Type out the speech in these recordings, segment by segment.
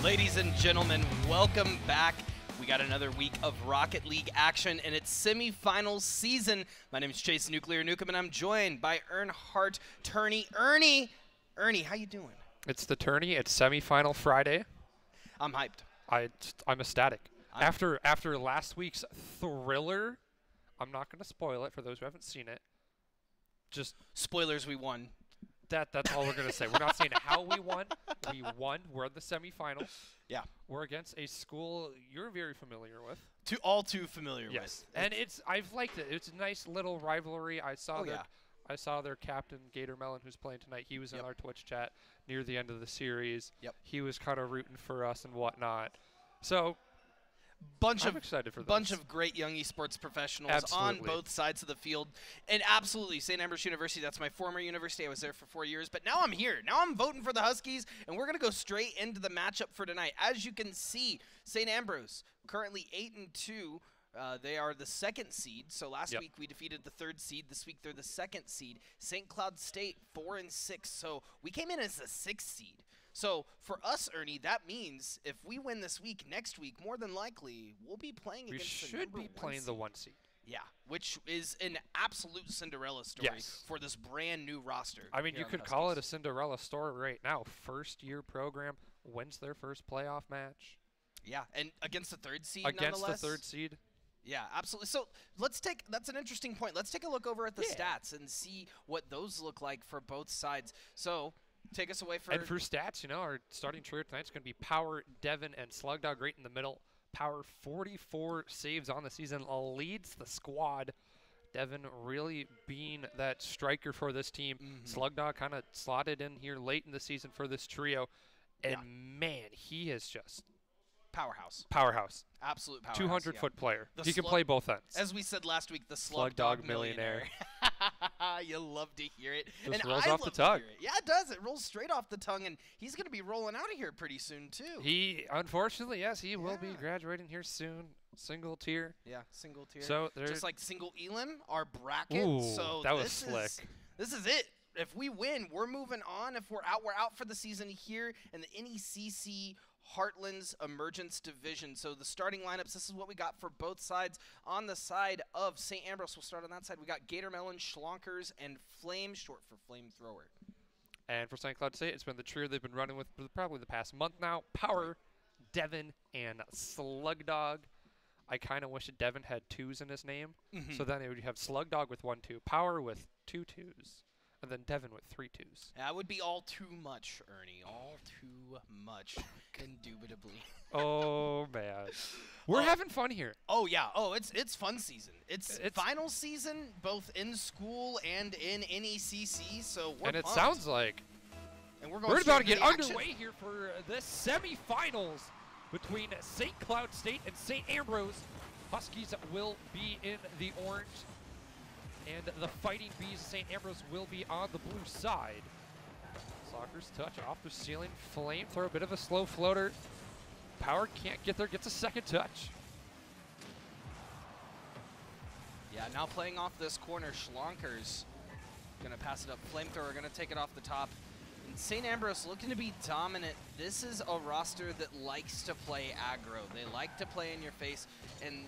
Ladies and gentlemen, welcome back. We got another week of Rocket League action, and it's semifinals season. My name is Chase Nuclear Nukem, and I'm joined by Earnhardt Turney. Ernie, how you doing? It's the tourney. It's semifinal Friday. I'm hyped. I'm ecstatic. After last week's thriller, I'm not going to spoil it for those who haven't seen it. Just spoilers. We won. That's all we're going to say. We're not saying how we won. We won. We're in the semifinals. Yeah. We're against a school you're very familiar with. All too familiar with. Yes. And I've liked it. It's a nice little rivalry. I saw their captain, Gator Melon, who's playing tonight. He was in our Twitch chat near the end of the series. Yep. He was kind of rooting for us and whatnot. So I'm excited for this. Bunch of great young esports professionals on both sides of the field. And absolutely, St. Ambrose University, that's my former university. I was there for 4 years. But now I'm here. Now I'm voting for the Huskies, and we're going to go straight into the matchup for tonight. As you can see, St. Ambrose currently 8-2. They are the 2nd seed. So last week we defeated the 3rd seed. This week they're the 2nd seed. St. Cloud State 4-6. So we came in as the 6th seed. So for us, Ernie, that means if we win this week, next week, more than likely, we'll be playing against the number 1 seed. We should be playing the 1 seed. Yeah, which is an absolute Cinderella story for this brand new roster. I mean, you could call it a Cinderella story right now. First-year program wins their first playoff match. Yeah, and against the 3rd seed, against the 3rd seed. Yeah, absolutely. So that's an interesting point. Let's take a look over at the stats and see what those look like for both sides. So take us away for... And for stats, our starting trio tonight is going to be Power, Devin, and Slugdog right in the middle. Power, 44 saves on the season, leads the squad. Devin really being that striker for this team. Slugdog kind of slotted in here late in the season for this trio. And, man, he is just... Powerhouse. Absolute powerhouse. 200-foot player. He can play both ends. As we said last week, the Slugdog millionaire. You love to hear it. Just rolls off the tongue. Yeah, it does. It rolls straight off the tongue, and he's going to be rolling out of here pretty soon, too. He, unfortunately, yes, he will be graduating here soon. Single tier. Yeah, single tier. So just like single Elam, our bracket. Ooh, so that was slick. This is it. If we win, we're moving on. If we're out for the season here in the NECC Heartland's Emergents Division. So the starting lineups, this is what we got for both sides. On the side of St. Ambrose, we'll start on that side. We got Gator Melon, Schlonkers, and Flame, short for Flamethrower. And for St. Cloud State, it's been the trio they've been running with for probably the past month now. Power, Devin, and Slugdog. I kind of wish Devin had 2s in his name. So then it would have Slugdog with 1-2, Power with 2 2s. And then Devin with 3 2s. That would be all too much, Ernie. All too much, indubitably. Oh, man. We're having fun here. Oh, yeah. Oh, it's fun season. It's final season, both in school and in NECC, so we're pumped. Sounds like and we're about to get underway here for this semifinals between St. Cloud State and St. Ambrose. Huskies will be in the orange. And the Fighting Bees of St. Ambrose will be on the blue side. Slocker's touch off the ceiling. Flamethrower, a bit of a slow floater. Power can't get there, gets a second touch. Yeah, now playing off this corner, Schlonkers going to pass it up. Flamethrower going to take it off the top. And St. Ambrose looking to be dominant. This is a roster that likes to play aggro. They like to play in your face, and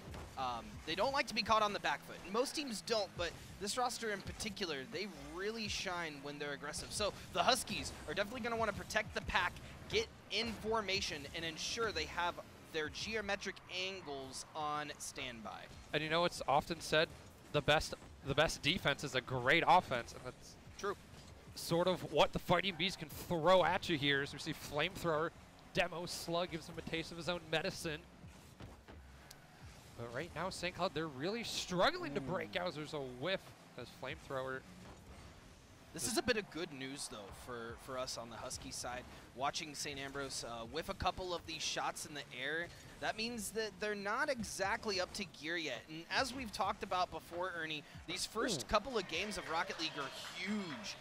they don't like to be caught on the back foot. Most teams don't, but this roster in particular, they really shine when they're aggressive. So the Huskies are definitely going to want to protect the pack, get in formation, and ensure they have their geometric angles on standby. And it's often said the best defense is a great offense, and that's true. Sort of what the Fighting Bees can throw at you here. As we see Flamethrower, Demo Slug gives him a taste of his own medicine. But right now, St. Cloud, they're really struggling to break out. There's a whiff as Flamethrower. This is a bit of good news, though, for us on the Husky side. Watching St. Ambrose whiff a couple of these shots in the air, that means that they're not exactly up to gear yet. And as we've talked about before, Ernie, these first couple of games of Rocket League are huge.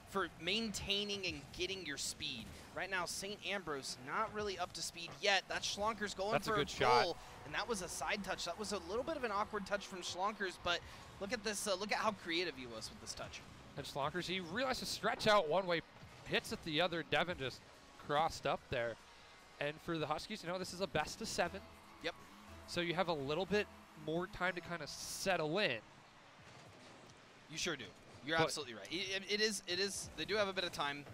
For maintaining and getting your speed. Right now, St. Ambrose not really up to speed yet. That Schlonker's going for a good shot, and that was a side touch. That was a little bit of an awkward touch from Schlonkers, but look at this. Look at how creative he was with this touch. And Schlonkers, he realized to stretch out one way, hits it the other. Devin just crossed up there. And for the Huskies, this is a best of 7. Yep. So you have a little bit more time to kind of settle in. You sure do. You're absolutely right. It is. They do have a bit of time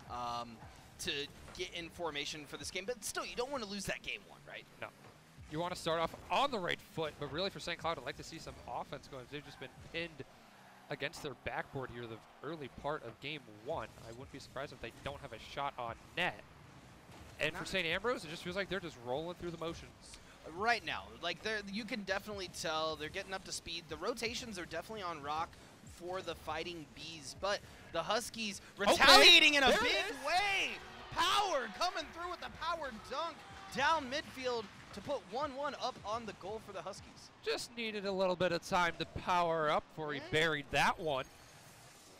to get in formation for this game, but still, you don't want to lose that game 1, right? No. You want to start off on the right foot, but really for St. Cloud, I'd like to see some offense going. They've just been pinned against their backboard here the early part of game 1. I wouldn't be surprised if they don't have a shot on net. And for St. Ambrose, it just feels like they're just rolling through the motions. Right now, like you can definitely tell they're getting up to speed. The rotations are definitely on rock for the Fighting Bees, but the Huskies retaliating in a big way. Power coming through with the power dunk down midfield to put 1-1 up on the goal for the Huskies. Just needed a little bit of time to power up before he buried that one.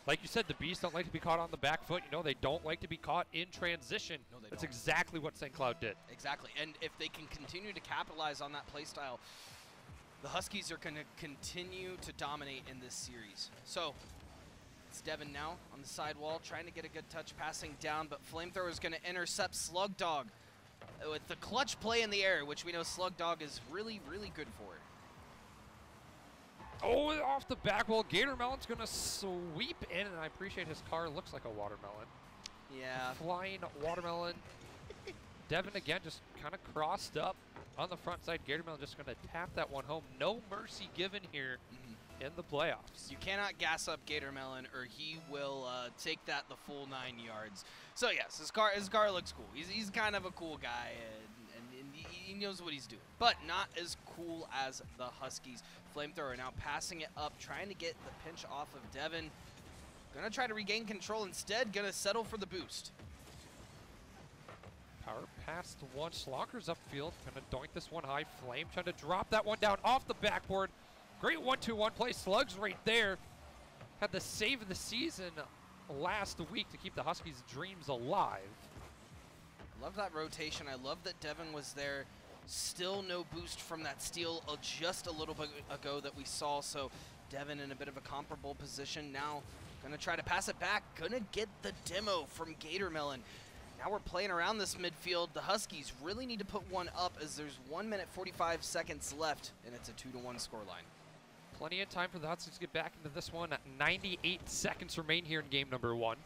Like you said, the Bees don't like to be caught on the back foot. They don't like to be caught in transition. No, they That's don't. exactly what St. Cloud did. Exactly, and if they can continue to capitalize on that play style, the Huskies are going to continue to dominate in this series. So it's Devin now on the sidewall, trying to get a good touch passing down, but Flamethrower is going to intercept Slug Dog with the clutch play in the air, which we know Slug Dog is really, really good for. Oh, off the back wall, Gator Melon's going to sweep in, and I appreciate his car looks like a watermelon. Yeah. Flying watermelon. Devin again just kind of crossed up on the front side. Gator Melon just going to tap that one home. No mercy given here in the playoffs. You cannot gas up Gator Melon or he will take that the full 9 yards. So yes, his car looks cool. He's kind of a cool guy and he knows what he's doing, but not as cool as the Huskies. Flamethrower now passing it up, trying to get the pinch off of Devin. Gonna try to regain control instead, gonna settle for the boost. Power pass to one, Slonker's upfield, gonna doink this one high. Flame trying to drop that one down off the backboard. Great 1-2-1 play, Slugs right there. Had the save of the season last week to keep the Huskies' dreams alive. Love that rotation, I love that Devin was there. Still no boost from that steal just a little bit ago that we saw, so Devin in a bit of a comparable position. Now gonna try to pass it back, gonna get the demo from Gator Melon. Now we're playing around this midfield. The Huskies really need to put one up as there's 1 minute 45 seconds left and it's a 2-1 scoreline. Plenty of time for the Huskies to get back into this one. 98 seconds remain here in game number 1.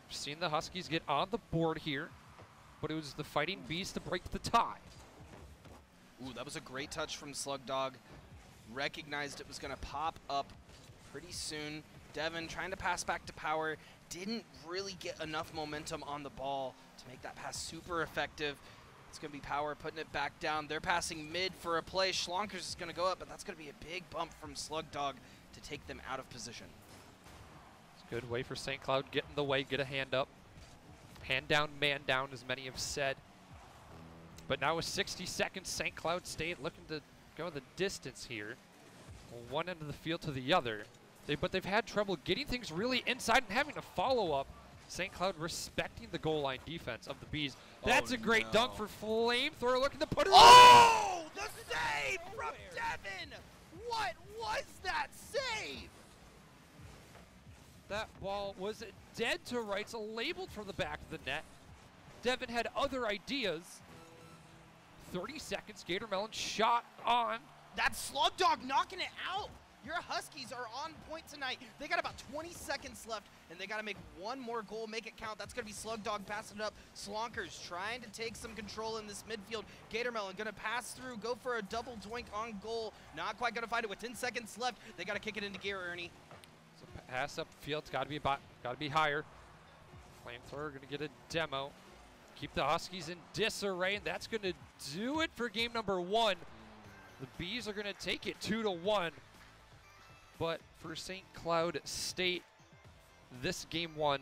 We've seen the Huskies get on the board here, but it was the Fighting Bees to break the tie. Ooh, that was a great touch from Slug Dog. Recognized it was going to pop up pretty soon. Devin trying to pass back to Power. Didn't really get enough momentum on the ball to make that pass super effective. It's going to be Power putting it back down. They're passing mid for a play. Schlonkers is going to go up, but that's going to be a big bump from Slug Dog to take them out of position. It's a good way for St. Cloud. Get in the way, get a hand up. Hand down, man down, as many have said. But now with 60 seconds, St. Cloud State looking to go the distance here. One end of the field to the other. But they've had trouble getting things really inside and having to follow up. St. Cloud respecting the goal line defense of the Bees. That's a great dunk for Flamethrower looking to put it Oh, the save from Devin! What was that save? That ball was dead to rights, labeled from the back of the net. Devin had other ideas. 30 seconds, Gator Melon shot on. That's Slug Dog knocking it out. Your Huskies are on point tonight. They got about 20 seconds left, and they got to make one more goal, make it count. That's going to be Slug Dog passing it up. Slonkers trying to take some control in this midfield. Gator Melon going to pass through, go for a double doink on goal. Not quite going to find it with 10 seconds left. They got to kick it into gear, Ernie. So pass up field, got to be higher. Flamethrower going to get a demo. Keep the Huskies in disarray, and that's going to do it for game number 1. The Bees are going to take it 2-1. But for St. Cloud State, this game 1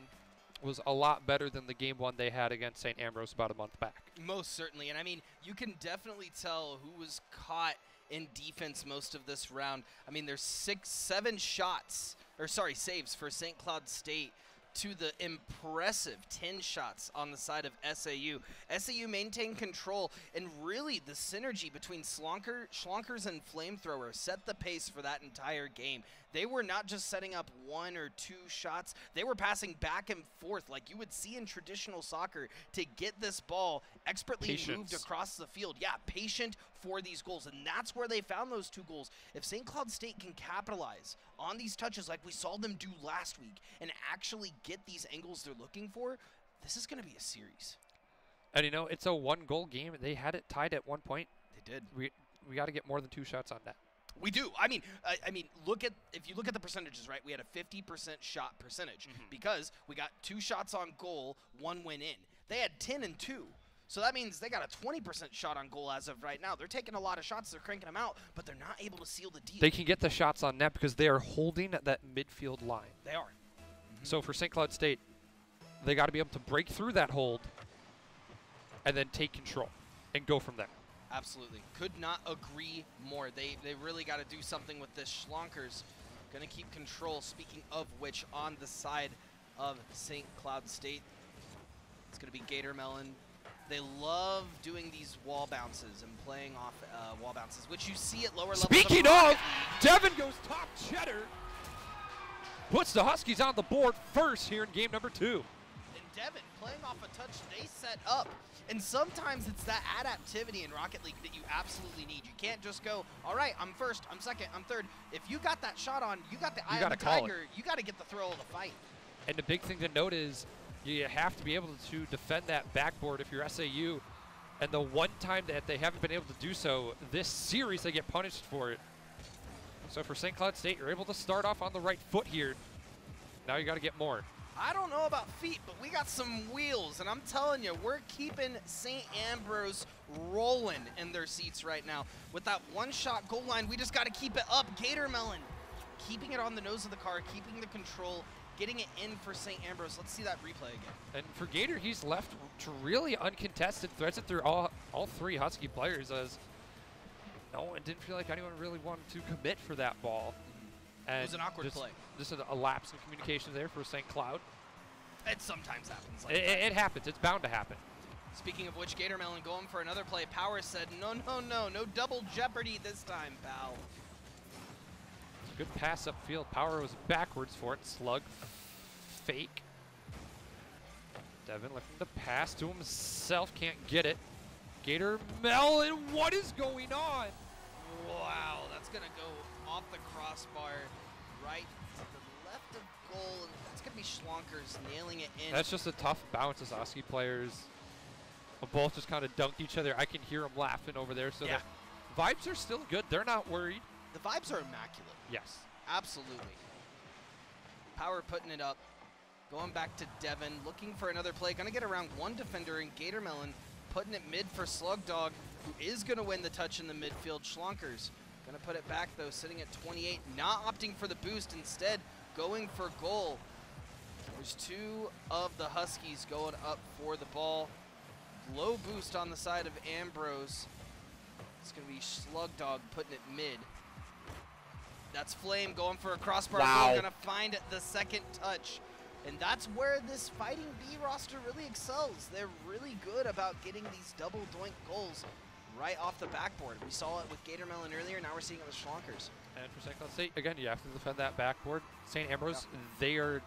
was a lot better than the game 1 they had against St. Ambrose about a month back. Most certainly, and I mean, you can definitely tell who was caught in defense most of this round. I mean, there's 7 saves for St. Cloud State to the impressive 10 shots on the side of SAU. SAU maintained control, and really the synergy between Schlonkers and Flamethrower set the pace for that entire game. They were not just setting up 1 or 2 shots, they were passing back and forth like you would see in traditional soccer to get this ball expertly moved across the field. Yeah, patient for these goals, and that's where they found those 2 goals. If St. Cloud State can capitalize on these touches like we saw them do last week and actually get these angles they're looking for, this is going to be a series. And you know, it's a 1-goal game. They had it tied at one point. They did. We got to get more than 2 shots on that. We do. I mean, if you look at the percentages, right? We had a 50% shot percentage because we got 2 shots on goal, 1 went in. They had 10 and 2. So that means they got a 20% shot on goal as of right now. They're taking a lot of shots, they're cranking them out, but they're not able to seal the deal. They can get the shots on net because they are holding that midfield line. They are. So for St. Cloud State, they got to be able to break through that hold and then take control and go from there. Absolutely. Could not agree more. They really got to do something with this. Schlonkers going to keep control, speaking of which, on the side of St. Cloud State. It's going to be Gator Melon. They love doing these wall bounces and playing off wall bounces, which you see at lower levels. Speaking of, Devin goes top cheddar. Puts the Huskies on the board first here in game number 2. And Devin, playing off a touch they set up. And sometimes it's that adaptivity in Rocket League that you absolutely need. You can't just go, all right, I'm first, I'm second, I'm third. If you got that shot on, you got the eye of the tiger, you got to get the throw of the fight. And the big thing to note is you have to be able to defend that backboard if you're SAU. And the one time that they haven't been able to do so this series, they get punished for it. So for St. Cloud State, you're able to start off on the right foot here. Now you got to get more. I don't know about feet, but we got some wheels, and I'm telling you, we're keeping St. Ambrose rolling in their seats right now. With that 1-shot goal line, we just got to keep it up. Gator Melon, keeping it on the nose of the car, keeping the control, getting it in for St. Ambrose. Let's see that replay again. And for Gator, he's left to really uncontested threats through all 3 Husky players, as no one didn't feel like anyone really wanted to commit for that ball. And it was an awkward play. Just a lapse in communication there for St. Cloud. It sometimes happens. Like it happens. It's bound to happen. Speaking of which, Gator Melon going for another play. Power said, no double jeopardy this time, pal. Good pass upfield. Power was backwards for it. Slug fake. Devin looking to pass to himself. Can't get it. Gator Melon, what is going on? Wow, that's going to go off the crossbar right to the left of goal. And that's going to be Schlonkers nailing it in. That's just a tough bounce as Husky players both just kind of dunked each other. I can hear them laughing over there. So yeah. The vibes are still good. They're not worried. The vibes are immaculate. Yes. Absolutely. Power putting it up. Going back to Devin, looking for another play. Going to get around one defender in Gator Melon, putting it mid for Slug Dog, who is going to win the touch in the midfield. Schlonkers going to put it back, though, sitting at 28, not opting for the boost, instead going for goal. There's 2 of the Huskies going up for the ball. Low boost on the side of Ambrose. It's going to be Slug Dog putting it mid. That's Flame going for a crossbar. Wow. Going to find the second touch. And that's where this Fighting B roster really excels. They're really good about getting these double doink goals right off the backboard. We saw it with Gator Melon earlier, now we're seeing it with Schlonkers. And for St. Cloud State, again, you have to defend that backboard. St. Ambrose, they are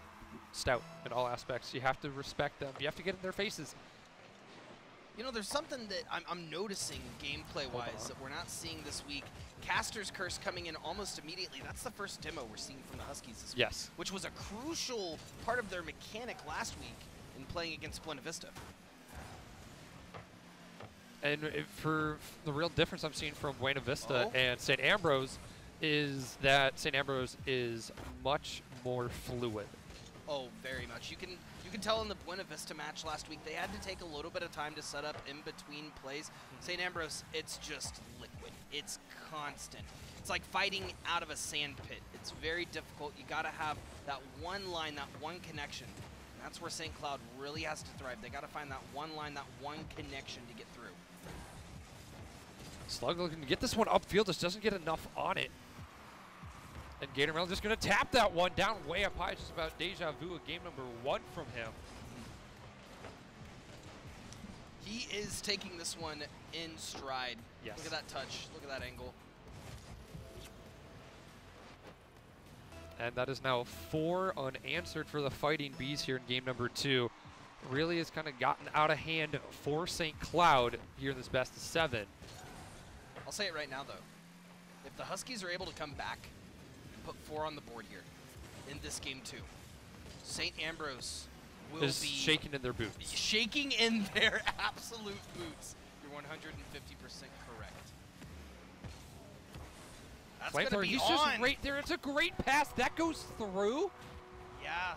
stout in all aspects. You have to respect them. You have to get in their faces. You know, there's something that I'm noticing gameplay-wise that we're not seeing this week. Caster's Curse coming in almost immediately. That's the first demo we're seeing from the Huskies this week. Yes. Which was a crucial part of their mechanic last week in playing against Buena Vista. And for the real difference I'm seeing from Buena Vista and St. Ambrose is that St. Ambrose is much more fluid. Oh, very much. You can tell in the Buena Vista match last week, they had to take a little bit of time to set up in between plays. St. Ambrose, it's just liquid. It's constant. It's like fighting out of a sand pit. It's very difficult. You got to have that one line, that one connection. And that's where St. Cloud really has to thrive. They got to find that one line, that one connection to get through. Slug looking to get this one upfield, just doesn't get enough on it. And Gatormel just going to tap that one down way up high, just about deja vu of game number 1 from him. He is taking this one in stride. Yes. Look at that touch. Look at that angle. And that is now 4 unanswered for the Fighting Bees here in game number 2. Really has kind of gotten out of hand for St. Cloud here in this best of 7. I'll say it right now, though. If the Huskies are able to come back and put 4 on the board here in this game 2, St. Ambrose will Is be shaking in their boots. Shaking in their absolute boots. You're 150% correct. That's going to be he's on. just right there. It's a great pass. That goes through. Yeah,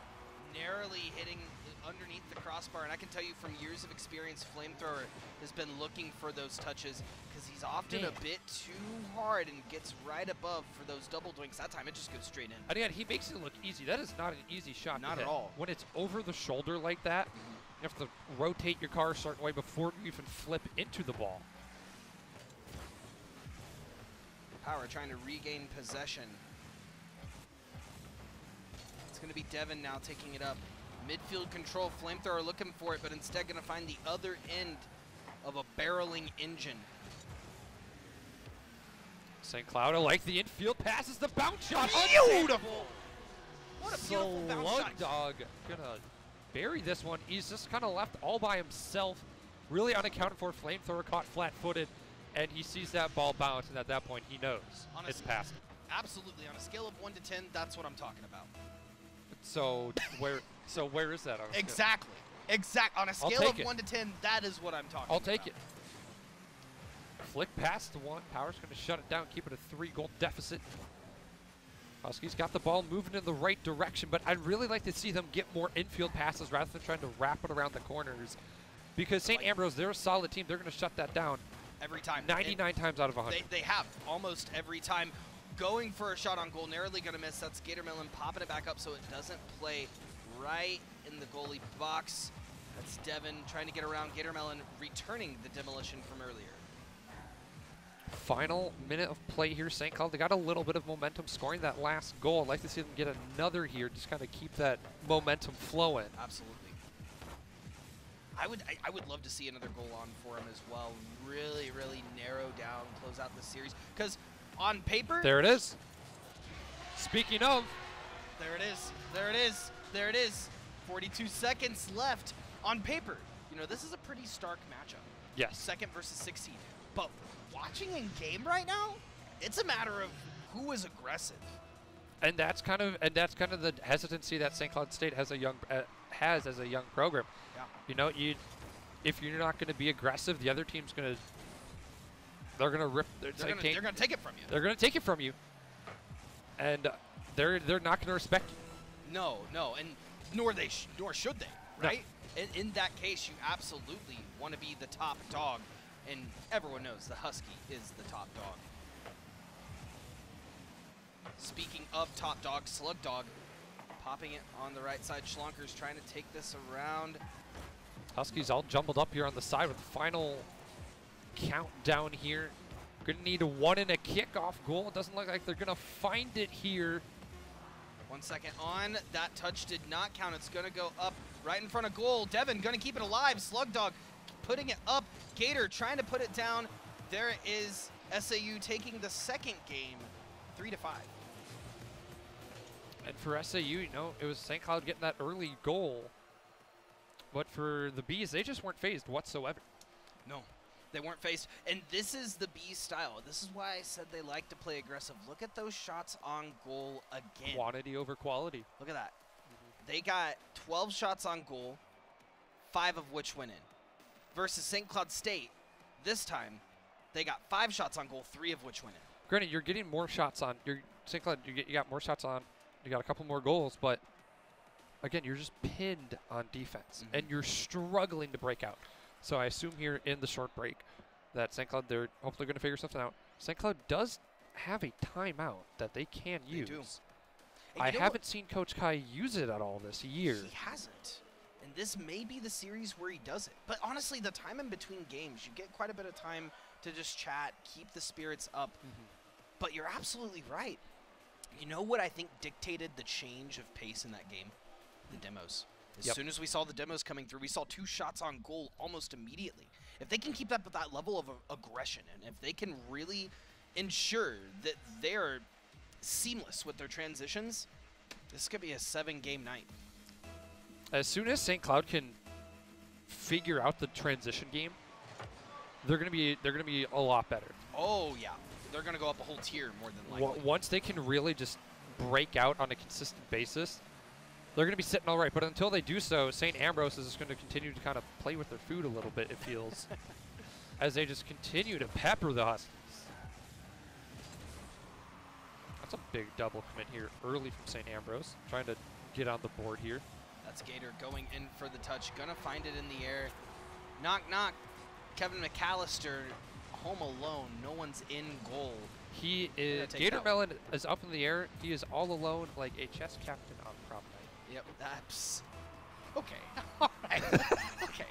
narrowly hitting underneath the crossbar. And I can tell you from years of experience, Flamethrower has been looking for those touches because he's often a bit too hard and gets right above for those double doinks. That time it just goes straight in. And again, he makes it look easy. That is not an easy shot. Not at all. When it's over the shoulder like that, you have to rotate your car a certain way before you even flip into the ball. Power trying to regain possession. It's going to be Devin now taking it up. Midfield control, Flamethrower looking for it, but instead going to find the other end of a barreling engine. St. Cloud, I like the infield passes, the bounce shot. Beautiful! What a beautiful bounce shot. Slugdog gonna bury this one. He's just kind of left all by himself, really unaccounted for. Flamethrower caught flat-footed, and he sees that ball bounce, and at that point he knows it's past him. Absolutely. On a scale of 1 to 10, that's what I'm talking about. So where is that? Exactly. On a scale of 1 to 10, that is what I'm talking about. I'll take it. Flick past the one. Power's going to shut it down, keep it a 3-goal deficit. Huskies got the ball moving in the right direction, but I'd really like to see them get more infield passes rather than trying to wrap it around the corners. Because St. Ambrose, they're a solid team. They're going to shut that down. Every time. 99 times out of 100. They have almost every time. Going for a shot on goal, narrowly going to miss. That's Gatormelon popping it back up so it doesn't play right in the goalie box. That's Devin trying to get around Gatormelon, returning the demolition from earlier. Final minute of play here. St. Cloud, they got a little bit of momentum scoring that last goal. I'd like to see them get another here, just kind of keep that momentum flowing. Absolutely. I would love to see another goal on for him as well. Really, really narrow down, close out the series. Because on paper... There it is. Speaking of... There it is. There it is. There it is. 42 seconds left. On paper, you know, this is a pretty stark matchup. Yes. 2nd versus 16. But watching in game right now, it's a matter of who is aggressive. And that's kind of the hesitancy that St. Cloud State has as a young program. Yeah. You know, if you're not going to be aggressive, the other team's going to they're going to rip. They're going to take it from you. They're going to take it from you, and they're not going to respect you. No, and nor should they, right? No. In that case, you absolutely want to be the top dog, and everyone knows the Husky is the top dog. Speaking of top dog, Slug Dog popping it on the right side. Schlonker's trying to take this around. Huskies all jumbled up here on the side with the final countdown here. Gonna need a 1 and a kickoff goal. It doesn't look like they're gonna find it here. 1 second on. That touch did not count. It's gonna go up right in front of goal. Devin gonna keep it alive. Slug Dog putting it up. Gator trying to put it down. There is SAU taking the second game, 3-5. And for SAU, you know, it was St. Cloud getting that early goal. But for the Bees, they just weren't phased whatsoever. No, they weren't phased. And this is the Bees style. This is why I said they like to play aggressive. Look at those shots on goal again. Quantity over quality. Look at that. They got 12 shots on goal, 5 of which went in. Versus St. Cloud State, this time, they got 5 shots on goal, 3 of which went in. Granted, you're getting more shots on. St. Cloud, you got more shots on. You got a couple more goals, but again, you're just pinned on defense, and you're struggling to break out. So I assume here in the short break that St. Cloud, they're hopefully going to figure something out. St. Cloud does have a timeout that they can use. They do. I haven't seen Coach Kai use it at all this year. He hasn't. And this may be the series where he does it. But honestly, the time in between games, you get quite a bit of time to just chat, keep the spirits up. But you're absolutely right. You know what I think dictated the change of pace in that game? The demos. As soon as we saw the demos coming through, we saw 2 shots on goal almost immediately. If they can keep up with that level of aggression, and if they can really ensure that they're seamless with their transitions, this could be a 7-game night. As soon as St. Cloud can figure out the transition game, they're gonna be a lot better. Oh yeah, they're gonna go up a whole tier more than likely. Once they can really just break out on a consistent basis, they're gonna be sitting all right. But until they do so, St. Ambrose is just gonna continue to kind of play with their food a little bit, it feels, as they just continue to pepper the Huskies. That's a big double commit here early from St. Ambrose, trying to get on the board here. That's Gator going in for the touch, gonna find it in the air. Knock, knock. Kevin McAllister home alone. No one's in goal. He is, Gator Melon is up in the air. He is all alone like a chess captain on prom night. Yep, that's okay. All right. Okay.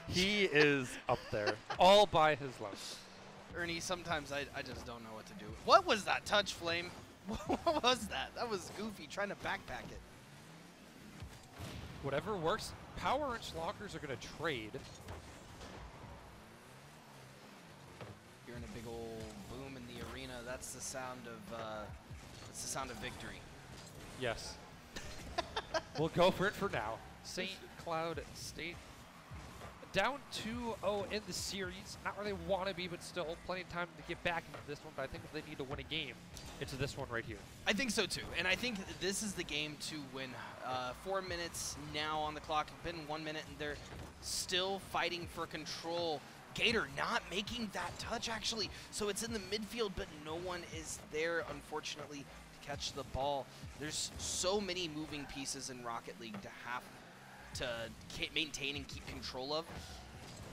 He is up there all by his life. Ernie, sometimes I just don't know what to do. What was that touch, Flame? What was that? That was goofy, trying to backpack it. Whatever works. Power and Schlockers are going to trade. Hearing a big old boom in the arena. That's the sound of victory. Yes. We'll go for it for now. St. Cloud State down 2-0 in the series. Not where they want to be, but still plenty of time to get back into this one. But I think if they need to win a game, it's this one right here. I think so too, and I think this is the game to win. 4 minutes now on the clock. It's been 1 minute, and they're still fighting for control. Gator not making that touch, actually. So it's in the midfield, but no one is there, unfortunately, to catch the ball. There's so many moving pieces in Rocket League to have to maintain and keep control of.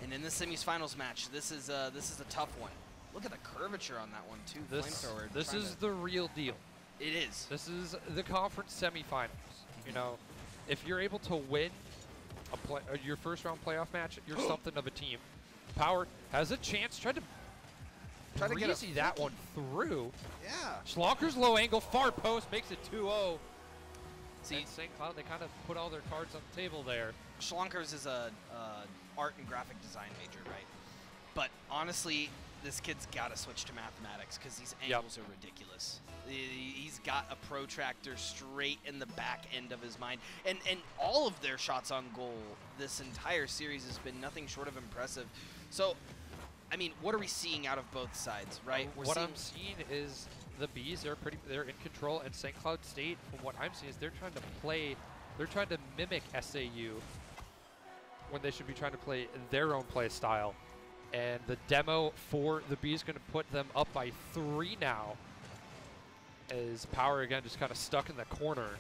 And in the semifinals match, this is a tough one. Look at the curvature on that one, too. Flamethrower. This is the real deal. It is. This is the conference semifinals. You know, if you're able to win your first round playoff match, you're something of a team. Power has a chance. Try to get that one through. Yeah. Schlocker's low angle, far post, makes it 2-0. See, and St. Cloud, they kind of put all their cards on the table there. Schlonkers is a art and graphic design major, right? But honestly, this kid's got to switch to mathematics because these angles are ridiculous. He's got a protractor straight in the back end of his mind. And all of their shots on goal this entire series has been nothing short of impressive. So, I mean, what are we seeing out of both sides, right? What I'm seeing is the Bees are they're in control, and St. Cloud State, from what I'm seeing, is they're trying to mimic SAU when they should be trying to play their own play style. And the demo for the Bees is going to put them up by 3 now, as Power again just kind of stuck in the corner.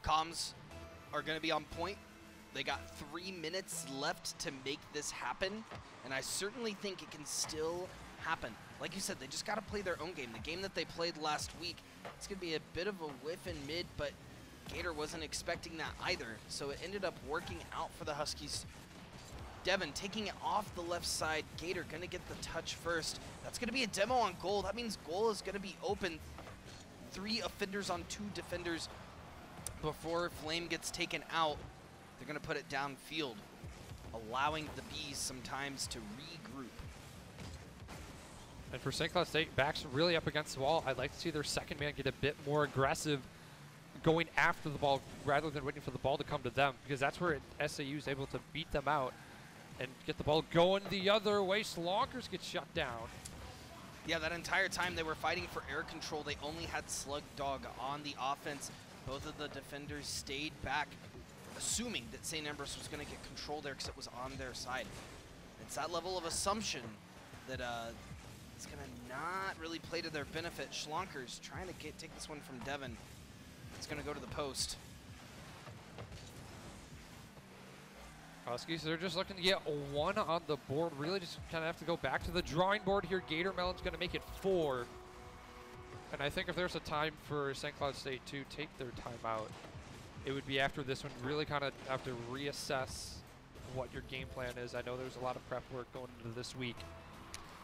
Comms are going to be on point. They got 3 minutes left to make this happen, and I certainly think it can still happen. Like you said, they just got to play their own game. The game that they played last week, it's going to be a bit of a whiff in mid, but Gator wasn't expecting that either, so it ended up working out for the Huskies. Devin taking it off the left side. Gator going to get the touch first. That's going to be a demo on goal. That means goal is going to be open. 3 offenders on 2 defenders before Flame gets taken out. They're going to put it downfield, allowing the Bees sometimes to regroup. And for St. Cloud State, backs really up against the wall. I'd like to see their second man get a bit more aggressive going after the ball rather than waiting for the ball to come to them, because that's where SAU is able to beat them out and get the ball going the other way. Slonkers get shut down. Yeah, that entire time they were fighting for air control. They only had Slug Dog on the offense. Both of the defenders stayed back, assuming that St. Ambrose was going to get control there because it was on their side. It's that level of assumption that it's going to not really play to their benefit. Schlonkers trying to take this one from Devin. It's going to go to the post. Huskies, they're just looking to get 1 on the board. Really just kind of have to go back to the drawing board here. Gator Melon's going to make it 4. And I think if there's a time for St. Cloud State to take their timeout, it would be after this one. Really kind of have to reassess what your game plan is. I know there's a lot of prep work going into this week.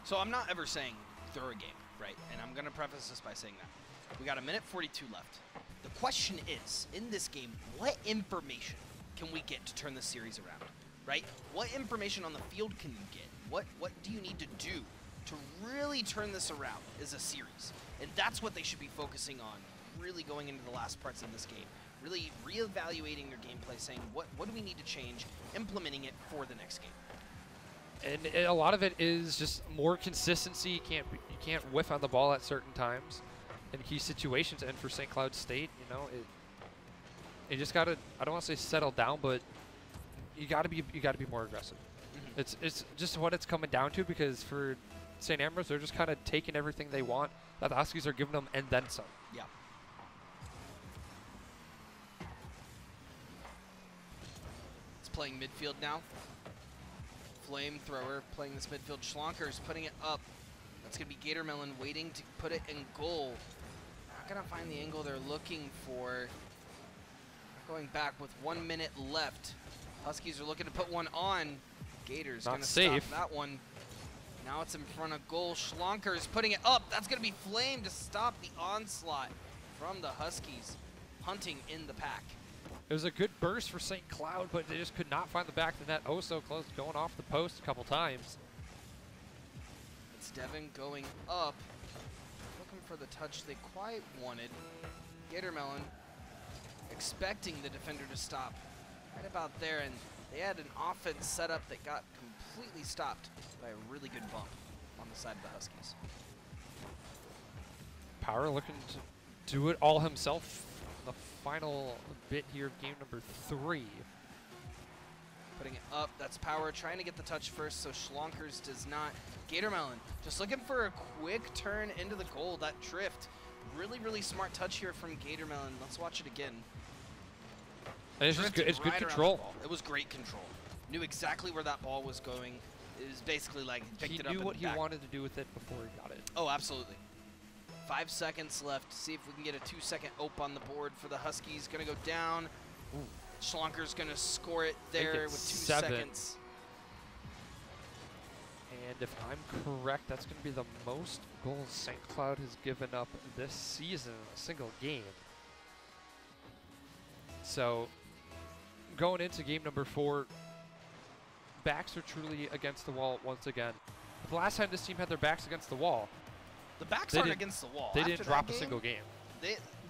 So I'm not ever saying throw a game. Right, and I'm going to preface this by saying that. We got 1:42 left. The question is, in this game, what information can we get to turn the series around, right? What information on the field can you get? What do you need to do to really turn this around as a series? And that's what they should be focusing on, really going into the last parts of this game. Really reevaluating their gameplay, saying what do we need to change, implementing it for the next game. And a lot of it is just more consistency. You can't whiff on the ball at certain times in key situations. And for St. Cloud State, you know, it just gotta, I don't want to say settle down, but you gotta be more aggressive. Mm-hmm. It's just what it's coming down to, because for St. Ambrose, they're just kind of taking everything they want that the Huskies are giving them and then some. Yeah. It's playing midfield now. Flamethrower playing this midfield. Schlonker's putting it up. That's going to be Gatormelon waiting to put it in goal. Not going to find the angle they're looking for. Going back with 1 minute left. Huskies are looking to put one on. Gators going to stop that one. Now it's in front of goal. Schlonker's putting it up. That's going to be Flame to stop the onslaught from the Huskies. Hunting in the pack. It was a good burst for St. Cloud, but they just could not find the back of the net. Oh, so close, going off the post a couple times. It's Devin going up, looking for the touch they quite wanted. Gatormelon expecting the defender to stop right about there, and they had an offense set up that got completely stopped by a really good bump on the side of the Huskies. Power looking to do it all himself. The final bit here of game number 3. Putting it up, that's Power trying to get the touch first, so Schlonkers does not. Gatormelon just looking for a quick turn into the goal. That drift, really, really smart touch here from Gatormelon. Let's watch it again. And it's just good, it's good control. It was great control. Knew exactly where that ball was going. It was basically like picked it up. He knew what he wanted to do with it before he got it. Oh, absolutely. 5 seconds left. See if we can get a 2-second ope on the board for the Huskies. Gonna go down. Ooh. Schlonker's gonna score it there with 2 seconds. And if I'm correct, that's gonna be the most goals St. Cloud has given up this season in a single game. So going into game number 4, backs are truly against the wall once again. But the last time this team had their backs against the wall, the backs aren't against the wall. They didn't drop a single game.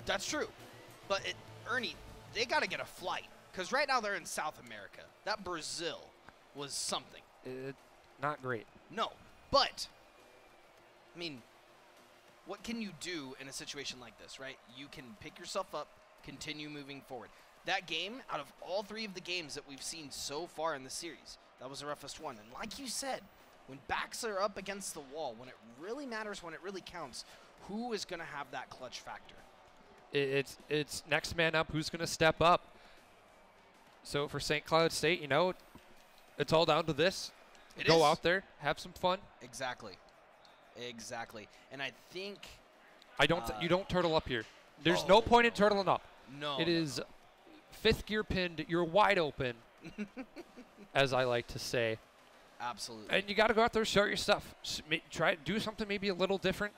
That's true. But, Ernie, they got to get a flight. Because right now they're in South America. That Brazil was something. Not great. No. But, I mean, what can you do in a situation like this, right? You can pick yourself up, continue moving forward. That game, out of all 3 of the games that we've seen so far in the series, that was the roughest one. And like you said, when backs are up against the wall, when it really matters, when it really counts, who is going to have that clutch factor? It's next man up, who's going to step up. So for St. Cloud State, you know, it's all down to this. Go out there, have some fun. Exactly. Exactly. And I think you don't turtle up here. There's no point in turtling up. No. It is 5th gear pinned, you're wide open, as I like to say. Absolutely. And you got to go out there, show your stuff. Try to do something maybe a little different.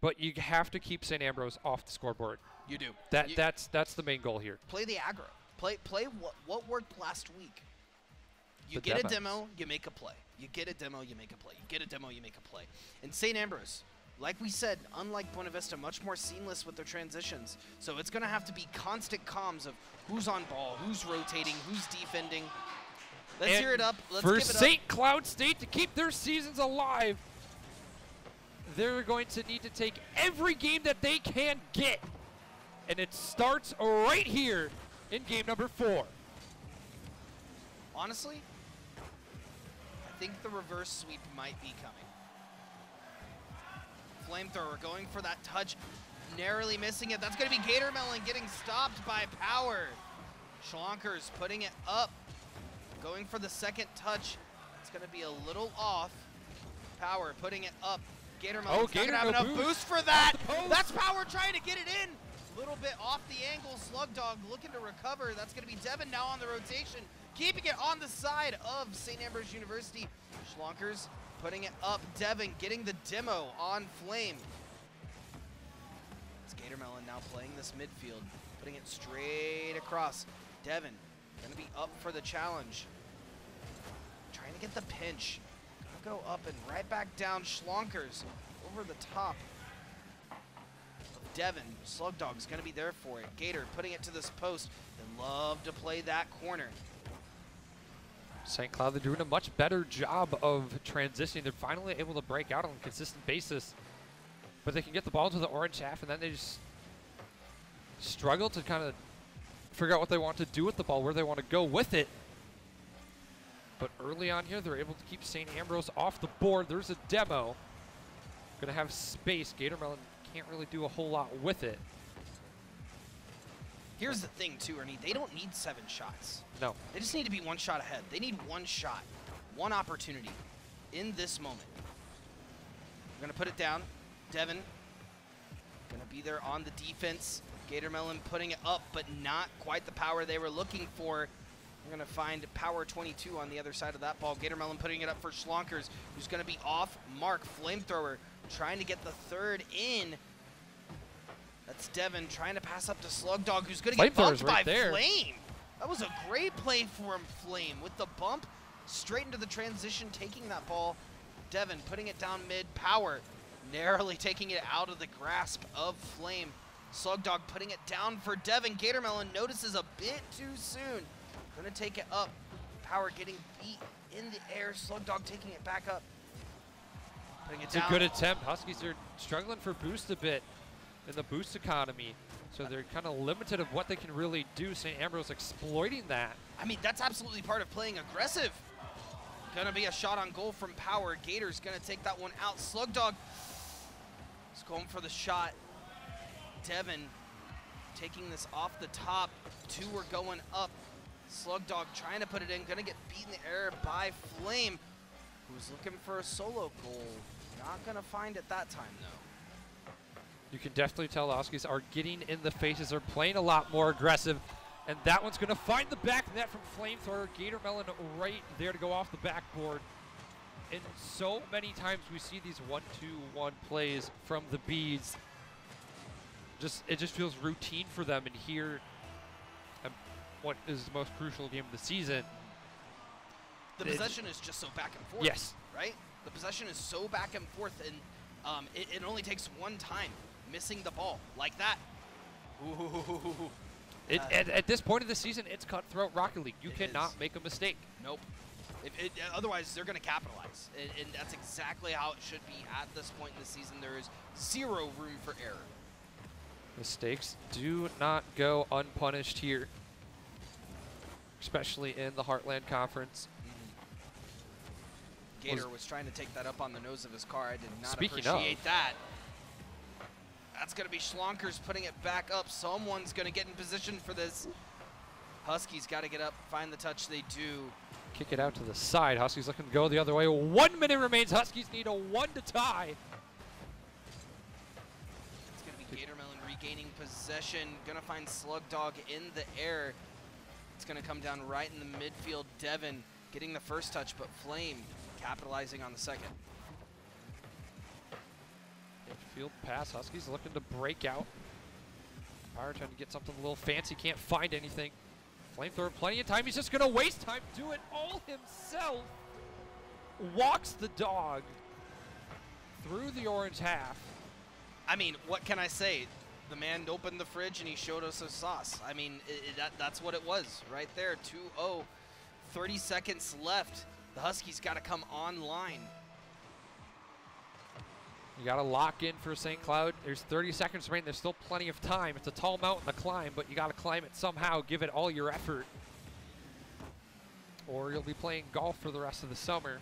But you have to keep St. Ambrose off the scoreboard. You do. That's the main goal here. Play the aggro. Play what worked last week. You get a demo, you make a play. You get a demo, you make a play. You get a demo, you make a play. And St. Ambrose, like we said, unlike Buena Vista, much more seamless with their transitions. So it's going to have to be constant comms of who's on ball, who's rotating, who's defending. Let's hear it up. Let's give it up. For St. Cloud State to keep their seasons alive, they're going to need to take every game that they can get. And it starts right here in game number 4. Honestly, I think the reverse sweep might be coming. Flamethrower going for that touch, narrowly missing it. That's going to be Gatormelon getting stopped by Power. Schlonkers putting it up, going for the second touch. It's going to be a little off. Power putting it up. Gatormelon's not going to have enough boost for that. That's Power trying to get it in. A little bit off the angle. Slugdog looking to recover. That's going to be Devin now on the rotation, keeping it on the side of St. Ambrose University. Schlonkers putting it up. Devin getting the demo on Flame. It's Gatormelon now playing this midfield, putting it straight across. Devin gonna be up for the challenge. Trying to get the pinch. Gonna go up and right back down. Schlonkers over the top of Devin. Slugdog's gonna be there for it. Gator putting it to this post. They love to play that corner. St. Cloud, they're doing a much better job of transitioning. They're finally able to break out on a consistent basis. But they can get the ball to the orange half, and then they just struggle to kind of figure out what they want to do with the ball, where they want to go with it. But early on here, they're able to keep St. Ambrose off the board. There's a demo. Going to have space. Gatormelon can't really do a whole lot with it. Here's the thing, too, Ernie. They don't need 7 shots. No. They just need to be 1 shot ahead. They need 1 shot, 1 opportunity in this moment. We're going to put it down. Devin going to be there on the defense. Gatormelon putting it up, but not quite the power they were looking for. We're going to find Power 22 on the other side of that ball. Gatormelon putting it up for Schlonkers, who's going to be off mark. Flamethrower trying to get the third in. That's Devin trying to pass up to Slugdog, who's going to get bumped by Flame. That was a great play for him, Flame, with the bump straight into the transition, taking that ball. Devin putting it down mid. Power narrowly taking it out of the grasp of Flame. Slugdog putting it down for Devin. Gatormelon notices a bit too soon. Gonna take it up. Power getting beat in the air. Slugdog taking it back up. Putting it down. It's a good attempt. Huskies are struggling for boost a bit in the boost economy. So they're kind of limited of what they can really do. St. Ambrose exploiting that. I mean, that's absolutely part of playing aggressive. Gonna be a shot on goal from Power. Gator's gonna take that one out. Slugdog is going for the shot. Devin taking this off the top. 2 are going up. Slugdog trying to put it in. Gonna get beat in the air by Flame, who's looking for a solo goal. Not gonna find it that time, though. You can definitely tell the Huskies are getting in the faces. They're playing a lot more aggressive. And that one's going to find the back net from Flamethrower. Gatormelon right there to go off the backboard. And so many times we see these 1-2-1 plays from the Bees. It just feels routine for them. And here, what is the most crucial game of the season. The possession is just so back and forth. Yes. Right? The possession is so back and forth, and it only takes 1 time missing the ball like that. Ooh. At this point of the season, it's cutthroat Rocket League. You cannot make a mistake. Nope. Otherwise, they're going to capitalize. And that's exactly how it should be at this point in the season. There is 0 room for error. Mistakes do not go unpunished here, especially in the Heartland Conference. Gator was trying to take that up on the nose of his car. I did not Speaking appreciate that. That's going to be Schlonkers putting it back up. Someone's going to get in position for this. Huskies got to get up, find the touch. They do. Kick it out to the side. Huskies looking to go the other way. 1 minute remains. Huskies need a 1 to tie. It's going to be Gatormelon regaining possession. Going to find Slugdog in the air. It's going to come down right in the midfield. Devin getting the first touch, but Flame capitalizing on the second. Field pass. Huskies looking to break out. Power trying to get something a little fancy. Can't find anything. Flamethrower plenty of time. He's just going to waste time. Do it all himself. Walks the dog through the orange half. I mean, what can I say? The man opened the fridge and he showed us a sauce. I mean, that's what it was right there. 2-0. 30 seconds left. The Huskies got to come online. You got to lock in for St. Cloud. There's 30 seconds remaining. There's still plenty of time. It's a tall mountain to climb, but you got to climb it somehow. Give it all your effort, or you'll be playing golf for the rest of the summer.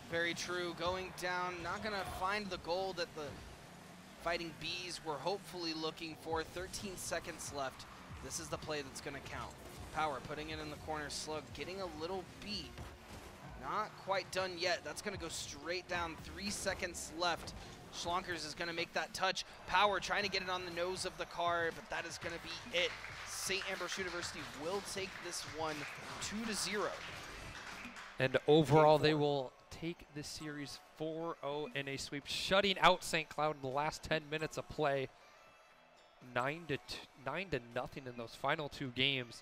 Very true. Going down, not going to find the goal that the Fighting Bees were hopefully looking for. 13 seconds left. This is the play that's going to count. Power putting it in the corner. Slug getting a little beat. Not quite done yet. That's going to go straight down. 3 seconds left. Schlonkers is going to make that touch. Power trying to get it on the nose of the car, but that is going to be it. St. Ambrose University will take this one 2-0. And overall, they will take this series 4-0 in a sweep, shutting out St. Cloud in the last 10 minutes of play. 9-0 in those final 2 games.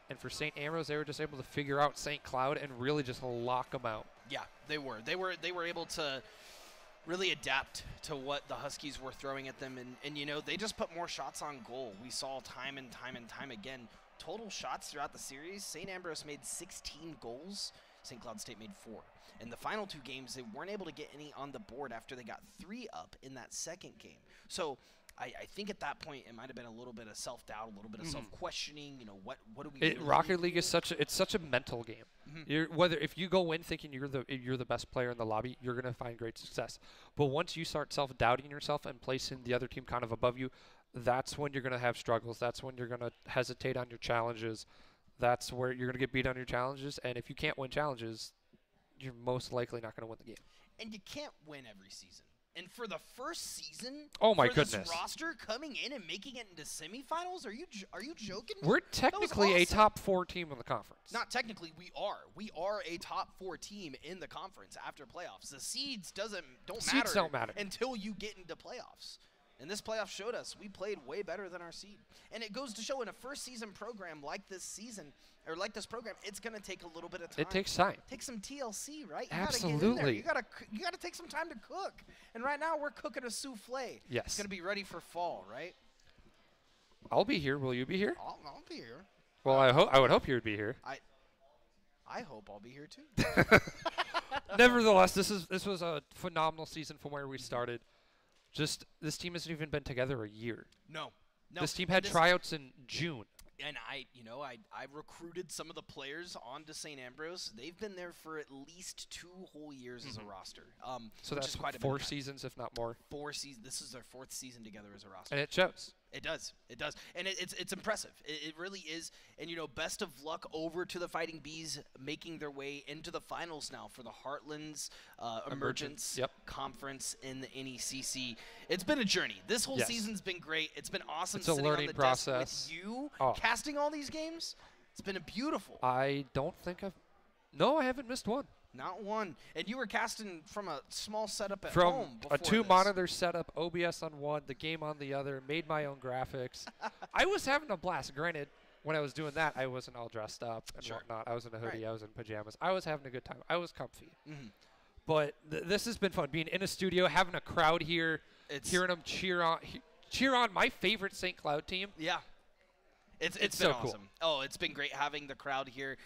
And for St. Ambrose, they were just able to figure out St. Cloud and really just lock them out. Yeah, they were. They were able to really adapt to what the Huskies were throwing at them, and you know, they just put more shots on goal. We saw time and time again. Total shots throughout the series, St. Ambrose made 16 goals. St. Cloud State made 4. In the final 2 games, they weren't able to get any on the board after they got 3 up in that second game. So I think at that point it might have been a little bit of self-doubt, a little bit of self-questioning. You know, what do we? Really Rocket League is such a mental game. If you go in thinking you're the best player in the lobby, you're gonna find great success. But once you start self-doubting yourself and placing the other team kind of above you, that's when you're gonna have struggles. That's when you're gonna hesitate on your challenges. That's where you're gonna get beat on your challenges. And if you can't win challenges, you're most likely not gonna win the game. And you can't win every season. And for the first season, oh my for goodness, this roster coming in and making it into semifinals, are you joking? We're technically a top 4 team in the conference. Not technically, we are. We are a top 4 team in the conference after playoffs. The seeds don't matter until you get into playoffs. And this playoff showed us we played way better than our seed. And it goes to show in a first season program like this season, or like this program, it's going to take a little bit of time. It takes time. Take some TLC, right? You Absolutely. gotta get in there. You gotta take some time to cook. And right now we're cooking a souffle. Yes. It's going to be ready for fall, right? I'll be here. Will you be here? I'll be here. Well, I would hope you would be here. I hope I'll be here too. Nevertheless, this was a phenomenal season from where we started. Just this team hasn't even been together a year. No. This team had tryouts in June. And I recruited some of the players onto St. Ambrose. They've been there for at least 2 whole years as a roster. So that's quite 4 seasons, if not more. 4 seasons. This is their 4th season together as a roster. And it shows. It does. It does. And it's impressive. It really is. And, you know, best of luck over to the Fighting Bees making their way into the finals now for the Heartlands Emergents Conference in the NECC. It's been a journey. This whole season's been great. It's been awesome sitting on the desk with you casting all these games. It's been beautiful. I don't think No, I haven't missed one. Not one. And you were casting from a small setup at home before a 2-monitor setup, OBS on one, the game on the other, made my own graphics. I was having a blast. Granted, when I was doing that, I wasn't all dressed up and whatnot. I was in a hoodie. I was in pajamas. I was having a good time. I was comfy. But this has been fun, being in a studio, having a crowd here, hearing them cheer on my favorite St. Cloud team. Yeah. It's been so awesome. Cool. Oh, it's been great having the crowd here.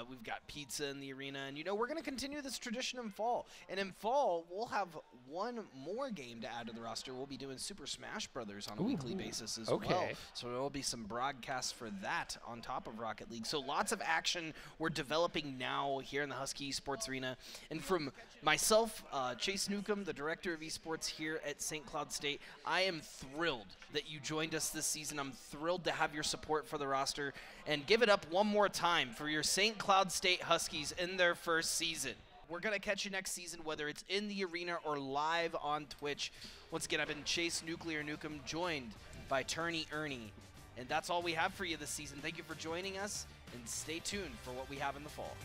We've got pizza in the arena, and, you know, we're going to continue this tradition in fall. And in fall, we'll have one more game to add to the roster. We'll be doing Super Smash Brothers on a weekly basis as well. So there will be some broadcasts for that on top of Rocket League. So lots of action we're developing now here in the Husky Esports Arena. And from myself, Chase Newcomb, the Director of Esports here at St. Cloud State, I am thrilled that you joined us this season. I'm thrilled to have your support for the roster, and give it up one more time for your St. Cloud State Huskies in their first season. We're going to catch you next season, whether it's in the arena or live on Twitch. Once again, I've been Chase Nuclear Newcomb, joined by Turney Ernie. And that's all we have for you this season. Thank you for joining us, and stay tuned for what we have in the fall.